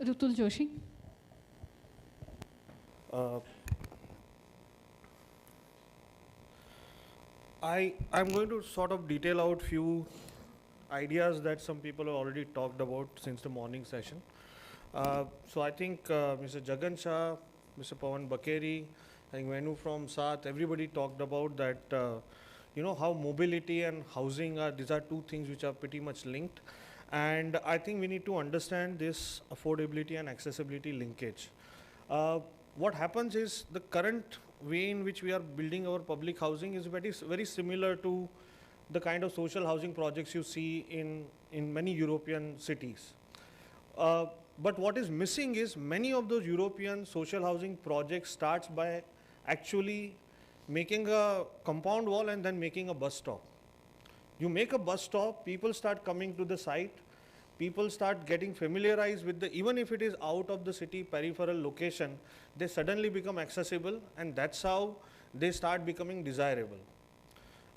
Rutul Joshi. I'm going to sort of detail out few ideas that some people have already talked about since the morning session. So I think Mr. Jagan Shah, Mr. Pawan Bakeri, I think Venu from Saath, everybody talked about that, how mobility and housing are, these are two things which are pretty much linked. And I think we need to understand this affordability and accessibility linkage. What happens is the current way in which we are building our public housing is very similar to the kind of social housing projects you see in many European cities. But what is missing is many of those European social housing projects starts by actually making a compound wall and then making a bus stop. You make a bus stop, people start coming to the site, people start getting familiarized with even if it is out of the city peripheral location, they suddenly become accessible, and that's how they start becoming desirable.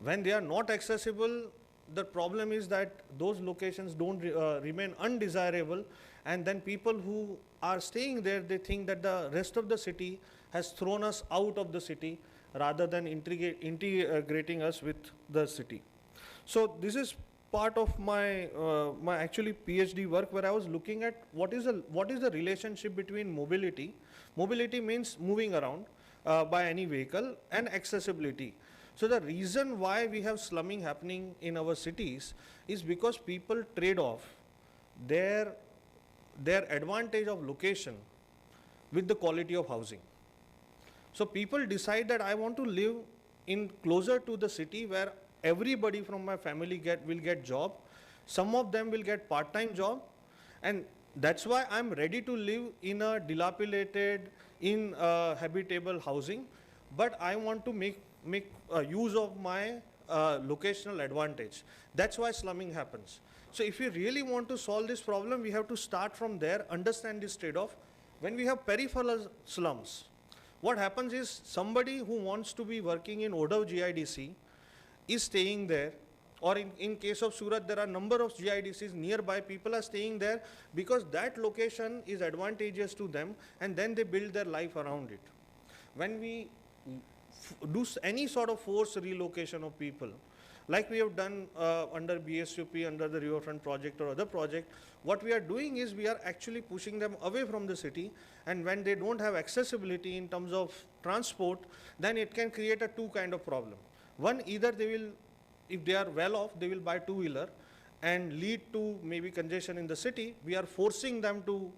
When they are not accessible, the problem is that those locations don't remain undesirable, and then people who are staying there, they think that the rest of the city has thrown us out of the city rather than integrating us with the city. So this is part of my my actually PhD work, where I was looking at what is the relationship between mobility. Mobility means moving around by any vehicle, and accessibility. So the reason why we have slumming happening in our cities is because people trade off their advantage of location with the quality of housing. So people decide that I want to live in closer to the city where everybody from my family will get job. Some of them will get part-time job, and that's why I'm ready to live in a dilapidated, inhabitable housing, but I want to make use of my locational advantage. That's why slumming happens. So if we really want to solve this problem, we have to start from there, understand this trade-off. When we have peripheral slums, what happens is somebody who wants to be working in Odav GIDC is staying there, or in case of Surat, there are number of GIDCs nearby. People are staying there because that location is advantageous to them, and then they build their life around it. When we do any sort of forced relocation of people, like we have done under BSUP, under the Riverfront project or other project, what we are doing is we are actually pushing them away from the city, and when they don't have accessibility in terms of transport, then it can create a two kind of problem. One, either they will, if they are well off, they will buy two-wheeler and lead to maybe congestion in the city. We are forcing them to,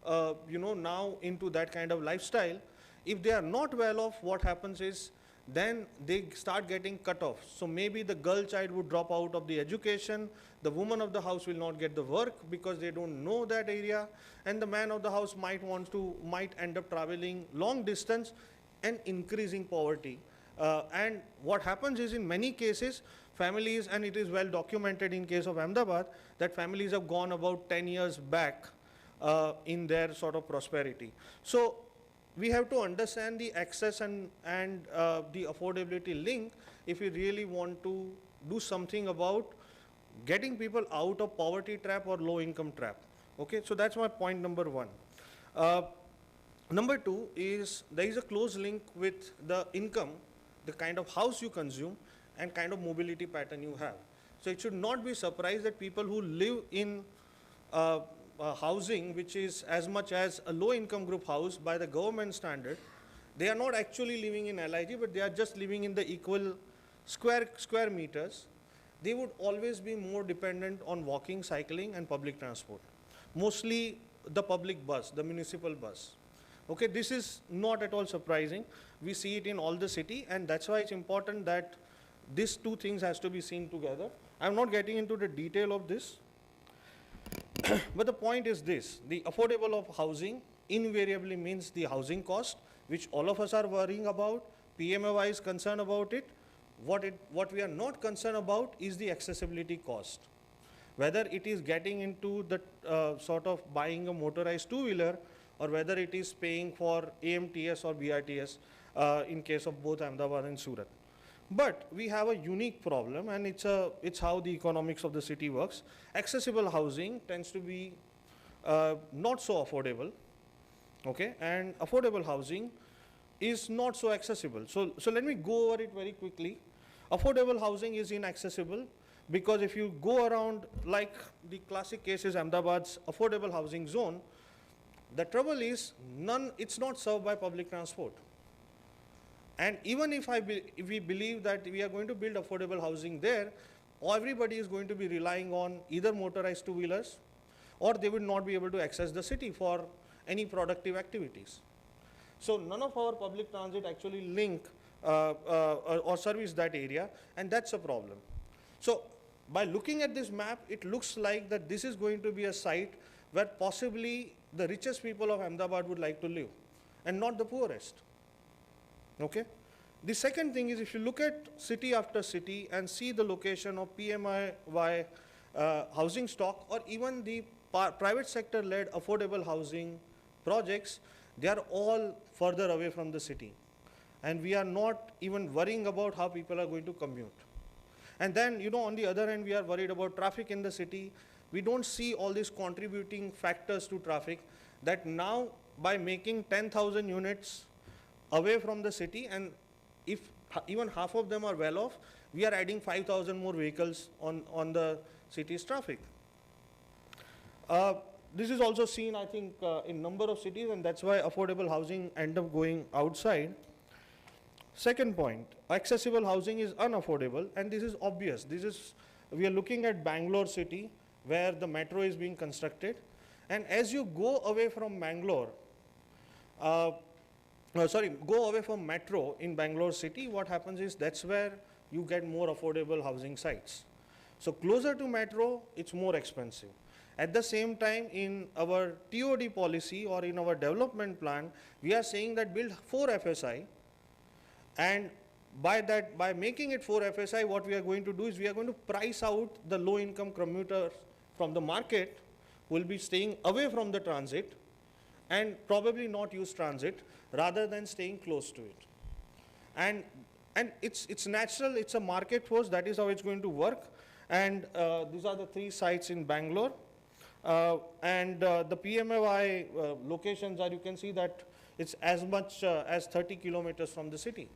now into that kind of lifestyle. If they are not well off, what happens is then they start getting cut off. So maybe the girl child would drop out of the education, the woman of the house will not get the work because they don't know that area, and the man of the house might end up traveling long distance and increasing poverty. And what happens is, in many cases, families, and it is well documented in case of Ahmedabad, that families have gone about 10 years back in their sort of prosperity. So we have to understand the access and the affordability link if we really want to do something about getting people out of poverty trap or low income trap. Okay, so that's my point number one. Number two is there is a close link with the income, the kind of house you consume, and kind of mobility pattern you have. So it should not be surprised that people who live in housing which is as much as a low income group house by the government standard, they are not actually living in LIG, but they are just living in the equal square meters. They would always be more dependent on walking, cycling, and public transport. Mostly the public bus, the municipal bus. Okay, this is not at all surprising. We see it in all the city, and that's why it's important that these two things has to be seen together. I'm not getting into the detail of this, but the point is this: the affordable of housing invariably means the housing cost, which all of us are worrying about. PMAY is concerned about it. What we are not concerned about is the accessibility cost. Whether it is getting into the sort of buying a motorized two-wheeler, or whether it is paying for AMTS or BRTS in case of both Ahmedabad and Surat. But we have a unique problem, and it's how the economics of the city works. Accessible housing tends to be not so affordable, okay, and affordable housing is not so accessible. So let me go over it very quickly. Affordable housing is inaccessible because if you go around, like the classic case is Ahmedabad's affordable housing zone, the trouble is it's not served by public transport. And even if we believe that we are going to build affordable housing there, everybody is going to be relying on either motorized two-wheelers, or they will not be able to access the city for any productive activities. So none of our public transit actually link or service that area, and that's a problem. So by looking at this map, it looks like that this is going to be a site where possibly the richest people of Ahmedabad would like to live, and not the poorest. Okay? The second thing is, if you look at city after city and see the location of PMAY housing stock, or even the private sector-led affordable housing projects, they are all further away from the city. And we are not even worrying about how people are going to commute. And then, you know, on the other hand, we are worried about traffic in the city. We don't see all these contributing factors to traffic, that now by making 10,000 units away from the city, and if even half of them are well off, we are adding 5,000 more vehicles on the city's traffic. This is also seen, I think, in number of cities, and that's why affordable housing end up going outside. Second point, accessible housing is unaffordable, and this is obvious. We are looking at Bangalore city, where the metro is being constructed, and as you go away from Bangalore, go away from metro in Bangalore city, what happens is that's where you get more affordable housing sites. So closer to metro, it's more expensive. At the same time, in our TOD policy or in our development plan, we are saying that build 4 FSI, and by making it 4 FSI, what we are going to do is we are going to price out the low income commuters from the market, who will be staying away from the transit and probably not use transit, rather than staying close to it. And it's natural, it's a market force, that is how it's going to work. And these are the 3 sites in Bangalore. The PMAY locations are, you can see that it's as much as 30 kilometers from the city.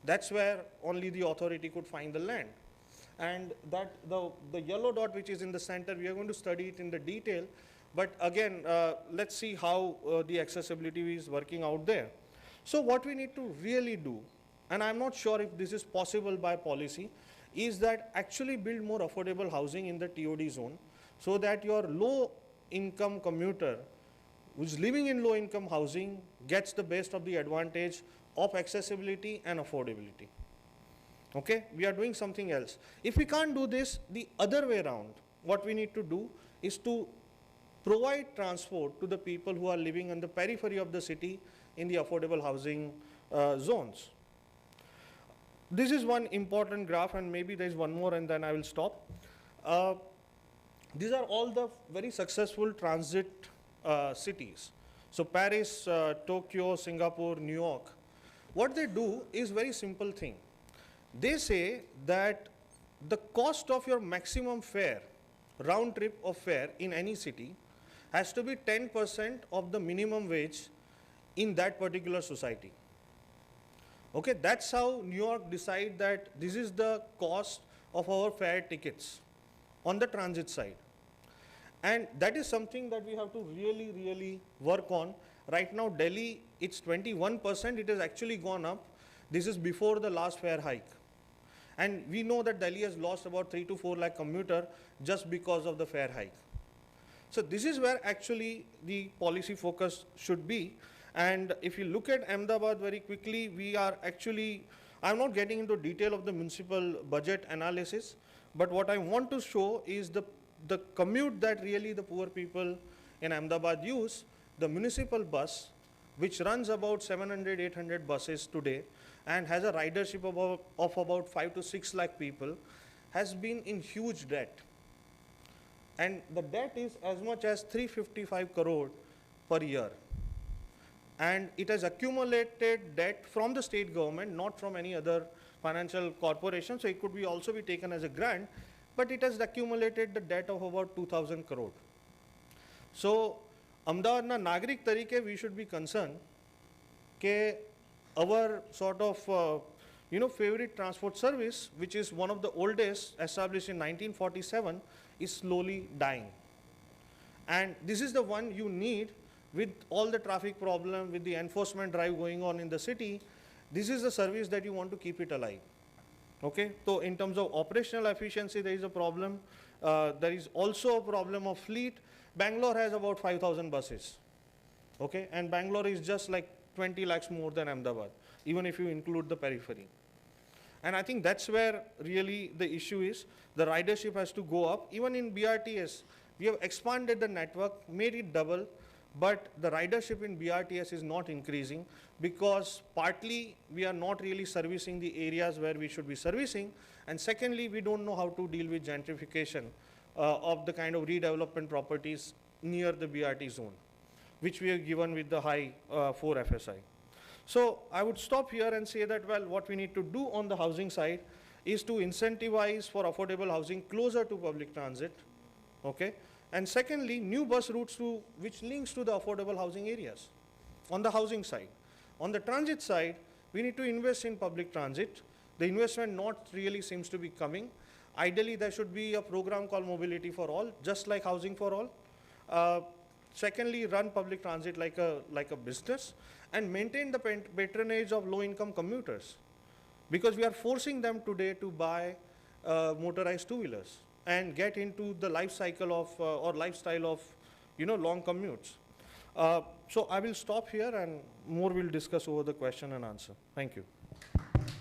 That's where only the authority could find the land. And that the yellow dot which is in the center, we are going to study it in the detail. But again, let's see how the accessibility is working out there. So what we need to really do, and I'm not sure if this is possible by policy, is that actually build more affordable housing in the TOD zone, so that your low income commuter who's living in low income housing gets the best of the advantage of accessibility and affordability. Okay, we are doing something else. If we can't do this, the other way around, what we need to do is to provide transport to the people who are living on the periphery of the city in the affordable housing zones. This is one important graph, and maybe there is one more and then I will stop. These are all the very successful transit cities. So Paris, Tokyo, Singapore, New York. What they do is very simple thing. They say that the cost of your maximum fare, round trip of fare in any city, has to be 10% of the minimum wage in that particular society. Okay, that's how New York decide that this is the cost of our fare tickets on the transit side. And that is something that we have to really, really work on. Right now, Delhi, it's 21%, it has actually gone up. This is before the last fare hike. And we know that Delhi has lost about 3 to 4 lakh commuter just because of the fare hike. So this is where actually the policy focus should be. And if you look at Ahmedabad very quickly, we are actually, I'm not getting into detail of the municipal budget analysis, but what I want to show is the commute that really the poor people in Ahmedabad use. The municipal bus, which runs about 700, 800 buses today and has a ridership of about 5 to 6 lakh people, has been in huge debt. And the debt is as much as 355 crore per year. And it has accumulated debt from the state government, not from any other financial corporation, so it could be also be taken as a grant, but it has accumulated the debt of about 2,000 crore. So અમદાવાદના નાગરિક તરીકે we should be concerned કે our sort of favorite transport service, which is one of the oldest, established in 1947, is slowly dying. And this is the one you need with all the traffic problem, with the enforcement drive going on in the city. This is the service that you want to keep it alive. Okay, so in terms of operational efficiency, there is a problem. There is also a problem of fleet. Bangalore has about 5,000 buses. Okay, and Bangalore is just like 20 lakhs more than Ahmedabad, even if you include the periphery. And I think that's where really the issue is. The ridership has to go up. Even in BRTS, we have expanded the network, made it double, but the ridership in BRTS is not increasing because partly we are not really servicing the areas where we should be servicing, and secondly, we don't know how to deal with gentrification of the kind of redevelopment properties near the BRT zone, which we have given with the high 4 FSI. So I would stop here and say that, well, what we need to do on the housing side is to incentivize for affordable housing closer to public transit, okay? And secondly, new bus routes which links to the affordable housing areas on the housing side. On the transit side, we need to invest in public transit. The investment not really seems to be coming. Ideally, there should be a program called Mobility for All, just like Housing for All. Secondly, run public transit like a business and maintain the patronage of low-income commuters, because we are forcing them today to buy motorized two-wheelers and get into the life cycle of or lifestyle of long commutes. So I will stop here and more we'll discuss over the question and answer. Thank you.